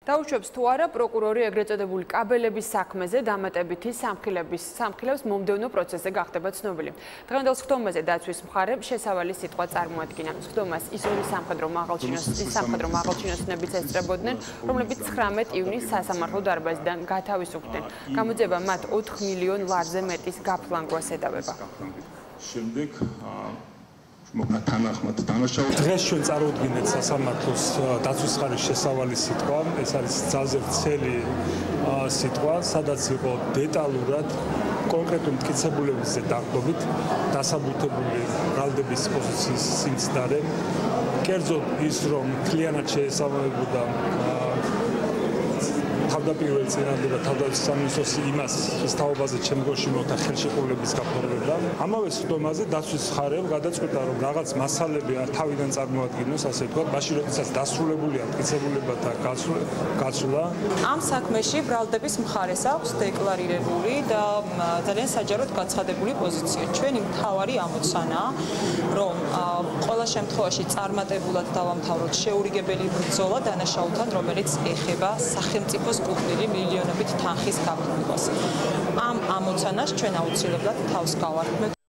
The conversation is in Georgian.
დაუშვებს თუ არა პროკურორი ეგრეთ წოდებული კაბელების საქმეზე დამატებითი სამხილების მომდევნო პროცესზე გახდება ცნობილი. დღევანდელ სხდომაზე დაცვის მხარემ შესავალი სიტყვა წარმოადგინა. სხდომას ის ორი სამხედრო მაღალჩინოსნებიც ესწრებოდნენ, რომლებიც 19 ივნისს სასამართლო დარბაზიდან გათავისუფლდნენ. გამოძიება მათ 4 მილიონ ლარზე მეტის გაფლანგვას ედავება. შემდეგ დღეს ჩვენ წარუდგინეთ სასამართლოს დაცვის მხარის შესავალი სიტყვა. ეს არის ძალზე ვრცელი სიტყვა, სადაც იყო დეტალურად კონკრეტულ მტკიცებულებებზე დაყრდნობით დასაბუთებული ბრალდების პოზიციის სიმცდარე. კერძოდ ის, რომ მთლიანად შეესაბამებოდა თავდაპირველი წინადადება თავდაცვის სამინისტროს იმას, რის თაობაზე ჩემგოში მოხდა ხელშეკრულების გაფორმება. ამავე სხდომაზე დაცვის მხარემ გადაწყვიტა, რომ რაღაც მასალები თავიდან წარმოადგინოს, ასე ვთქვათ, მაშინ როდესაც დასრულებულია მტკიცებულებათა გაცვლა. ამ საქმეში ბრალდების მხარეს აქვს დეკლარირებული და ძალიან საჯაროდ გაცხადებული პოზიცია. ჩვენი მთავარი ამოცანაა, რომ ყველა შემთხვევაში წარმატებულად დავამთავროთ შეურიგებელი ბრძოლა დანაშაულთან, რომელიც ეხება სახელმწიფოს კუთვნილი მილიონობით თანხის გაფლანგვას. ამ ამოცანას ჩვენ აუცილებლად თავს გავართმევთ.